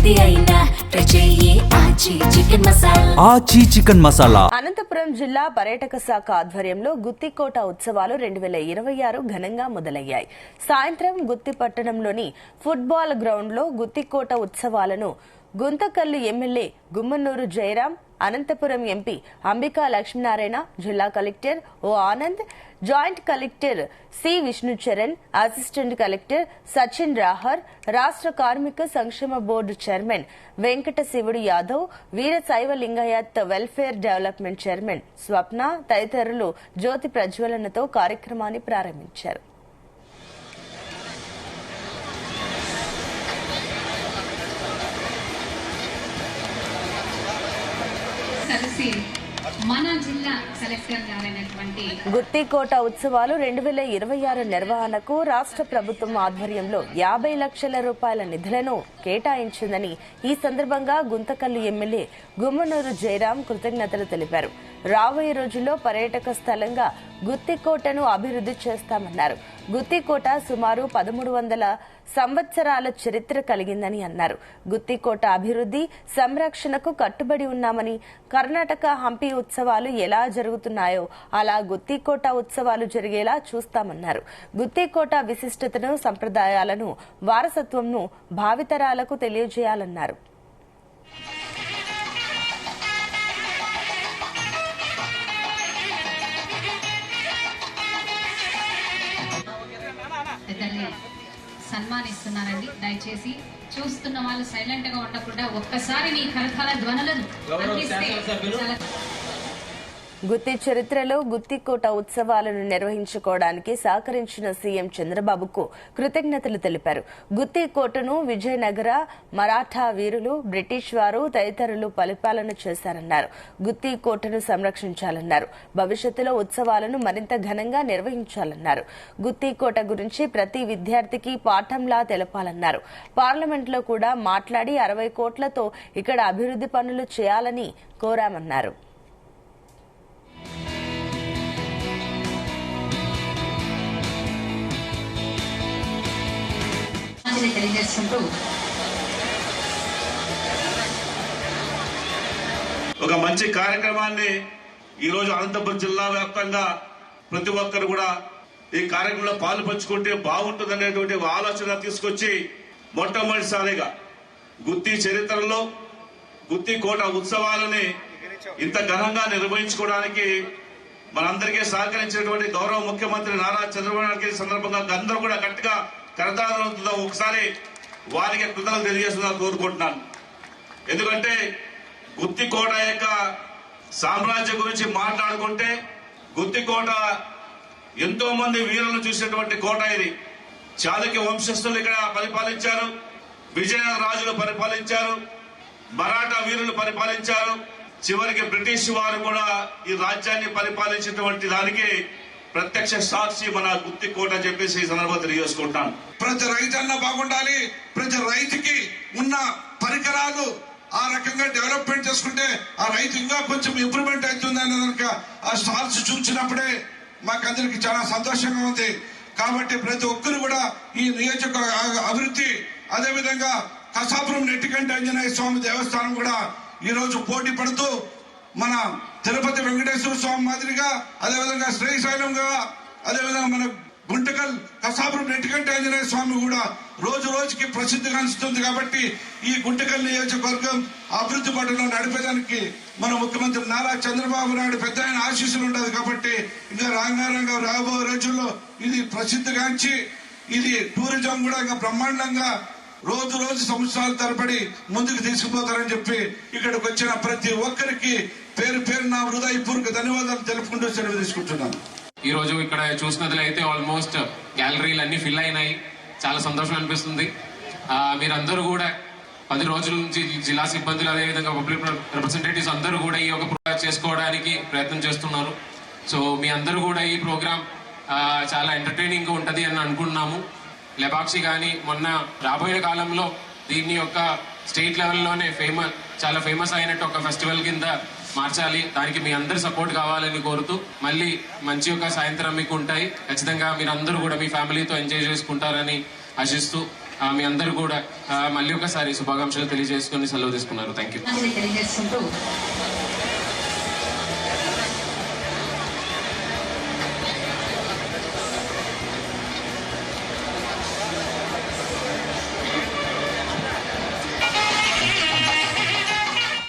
ఏది అయినా ఆచి చికెన్ మసాలా. అనంతపురం జిల్లా పర్యాటక శాఖ ఆధ్వర్యంలో గుత్తికోట ఉత్సవాలు 2026 ఘనంగా మొదలయ్యాయి. సాయంత్రం గుత్తి పట్టణంలోని ఫుట్బాల్ గ్రౌండ్ లో గుత్తికోట ఉత్సవాలను గుంతకల్లు ఎమ్మెల్యే గుమ్మనూరు జయరాం, అనంతపురం ఎంపీ అంబికా లక్ష్మీనారాయణ, జిల్లా collector O Anand, joint collector C Vishnucharan, assistant collector Sachin Rahar, రాష్ట్ర కార్మిక సంక్షేమ బోర్డు చైర్మన్ వెంకట శివుడు యాదవ్, వీర శైవ లింగాయత్ వెల్ఫేర్ డెవలప్మెంట్ చైర్మన్ స్వప్న తదితరులు జ్యోతి ప్రజ్వలనతో కార్యక్రమాన్ని ప్రారంభించారు. మన జిల్లా కలెక్టర్ గారైనటువంటి గుత్తికోట ఉత్సవాలు 2026 నిర్వహణకు రాష్ట్ర ప్రభుత్వం ఆధ్వర్యంలో 50 లక్షల రూపాయల నిధులను కేటాయించిందని ఈ సందర్భంగా గుంతకల్లు ఎమ్మెల్యే గుమ్మనూరు జయరాం కృతజ్ఞతలు తెలిపారు. రాబోయే రోజుల్లో పర్యాటక స్థలంగా గుత్తికోటను అభివృద్ది చేస్తామన్నారు. గుత్తికోట సుమారు 1300 సంవత్సరాల చరిత్ర కలిగిందని అన్నారు. గుత్తికోట అభివృద్ది సంరక్షణకు కట్టుబడి ఉన్నామని, కర్ణాటక హంపి ఉత్సవాలు ఎలా జరుగుతున్నాయో అలా గుత్తికోట ఉత్సవాలు జరిగేలా చూస్తామన్నారు. గుత్తికోట విశిష్టతను, సంప్రదాయాలను, వారసత్వంను భావితరాలకు తెలియజేయాలన్నారు. సన్మానిస్తున్నారండి. దయచేసి చూస్తున్న వాళ్ళు సైలెంట్ గా ఉండకుండా ఒక్కసారి మీ కరతాళ ధ్వనులను గుత్తి చరిత్రలో గుత్తికోట ఉత్సవాలను నిర్వహించుకోవడానికి సహకరించిన సీఎం చంద్రబాబుకు కృతజ్ఞతలు తెలిపారు. గుత్తికోటను విజయనగర మరాఠా వీరులు, బ్రిటిష్ వారు తదితరులు పరిపాలన చేశారన్నారు. గుత్తికోటను సంరక్షించాలన్నారు. భవిష్యత్తులో ఉత్సవాలను మరింత ఘనంగా నిర్వహించాలన్నారు. గుత్తికోట గురించి ప్రతి విద్యార్థికి పాఠంలా తెలపాలన్నారు. పార్లమెంట్లో కూడా మాట్లాడి 60 కోట్లతో ఇక్కడ అభివృద్ది పనులు చేయాలని కోరామన్నారు. తెలియజేస్తుంటూ ఒక మంచి కార్యక్రమాన్ని ఈరోజు అనంతపురం జిల్లా వ్యాప్తంగా ప్రతి ఒక్కరు కూడా ఈ కార్యక్రమంలో పాలు పంచుకుంటే బాగుంటుందనేటువంటి ఆలోచన తీసుకొచ్చి మొట్టమొదటిసారిగా గుత్తి చరిత్రలో గుత్తికోట ఉత్సవాలని ఇంత ఘనంగా నిర్వహించుకోవడానికి మనందరికీ సహకరించినటువంటి గౌరవ ముఖ్యమంత్రి నారా చంద్రబాబు నాయుడు సందర్భంగా అందరూ కూడా గట్టిగా కరతాళంతో ఒకసారి వారికి కృతజ్ఞతలు తెలియజేస్తున్నారు కోరుకుంటున్నాను. ఎందుకంటే గుత్తికోట యొక్క సామ్రాజ్యం గురించి మాట్లాడుకుంటే గుత్తికోట ఎంతో మంది వీరులను చూసినటువంటి కోట ఇది. చాళుక్య వంశస్థులు ఇక్కడ పరిపాలించారు, విజయనగర రాజులు పరిపాలించారు, మరాఠా వీరులు పరిపాలించారు, చివరికి బ్రిటిష్ వారు కూడా ఈ రాజ్యాన్ని పరిపాలించినటువంటి దానికి ప్రత్యక్ష సాక్షి మన గుత్తికోట అని చెప్పేసి ఈ సందర్భంగా తెలియజేసుకుంటాను. ప్రతి రైతన్న బాగుండాలి, ప్రతి రైతుకి ఉన్న పరికరాలు ఆ రకంగా డెవలప్మెంట్ చేసుకుంటే ఆ రైతు ఇంకా కొంచెం ఇంప్రూవ్మెంట్ అవుతుంది అనే కనుక ఆ స్టాల్స్ చూసినప్పుడే మాకందరికి చాలా సంతోషంగా ఉంది. కాబట్టి ప్రతి ఒక్కరు కూడా ఈ నియోజకవర్గ అభివృద్ధి, అదేవిధంగా కసాపురం నెట్టికంటి ఆంజనేయ స్వామి దేవస్థానం కూడా ఈ రోజు పోటీ పడుతూ మన తిరుపతి వెంకటేశ్వర స్వామి మాదిరిగా, అదేవిధంగా శ్రీశైలంగా, అదేవిధంగా మన గుంటకల్ కసాపురం నెట్టికంటి ఆంజనేయ స్వామి కూడా రోజు రోజుకి ప్రసిద్ధిగాంచుతుంది. కాబట్టి ఈ గుంటకల్ నియోజకవర్గం అభివృద్ధి పట్టణంలో నడిపేదానికి మన ముఖ్యమంత్రి నారా చంద్రబాబు నాయుడు పెద్ద ఆయన ఆశీస్సులు ఉండదు. కాబట్టి ఇంకా రాంగారంగా రాబోయే రోజుల్లో ఇది ప్రసిద్ధిగాంచి ఇది టూరిజం కూడా ఇంకా బ్రహ్మాండంగా రోజు రోజు సంవత్సరాల తరబడి ముందుకు తీసుకుపోతారని చెప్పి ఇక్కడికి వచ్చిన ప్రతి ఒక్కరికి పేరు పేరు నా హృదయపూర్వక ధన్యవాదాలు తెలుపుకుంటూ సెలవు తీసుకుంటున్నాను. ఈ రోజు ఇక్కడ చూసినట్లయితే ఆల్మోస్ట్ గ్యాలరీలు అన్ని ఫిల్ అయినాయి. చాలా సంతోషం అనిపిస్తుంది. మీరందరూ కూడా 10 రోజుల నుంచి జిల్లా సిబ్బందులు, అదేవిధంగా పబ్లిక్ రిప్రజెంటేటివ్స్ అందరూ కూడా ఈ యొక్క ప్రోగ్రామ్ చేసుకోవడానికి ప్రయత్నం చేస్తున్నారు. సో మీ అందరూ కూడా ఈ ప్రోగ్రామ్ చాలా ఎంటర్టైనింగ్ గా ఉంటది అని అనుకుంటున్నాము. లెబాక్షి కానీ మొన్న రాబోయే కాలంలో దీన్ని యొక్క స్టేట్ లెవెల్లోనే చాలా ఫేమస్ అయినట్టు ఒక ఫెస్టివల్ కింద మార్చాలి. దానికి మీ అందరి సపోర్ట్ కావాలని కోరుతూ మళ్ళీ మంచి ఒక సాయంత్రం మీకు ఉంటాయి. ఖచ్చితంగా మీరందరూ కూడా మీ ఫ్యామిలీతో ఎంజాయ్ చేసుకుంటారని ఆశిస్తూ మీ అందరూ కూడా మళ్ళీ ఒకసారి శుభాకాంక్షలు తెలియజేసుకుని సెలవు తీసుకున్నారు. థ్యాంక్ యూ తెలియజేసుకుంటూ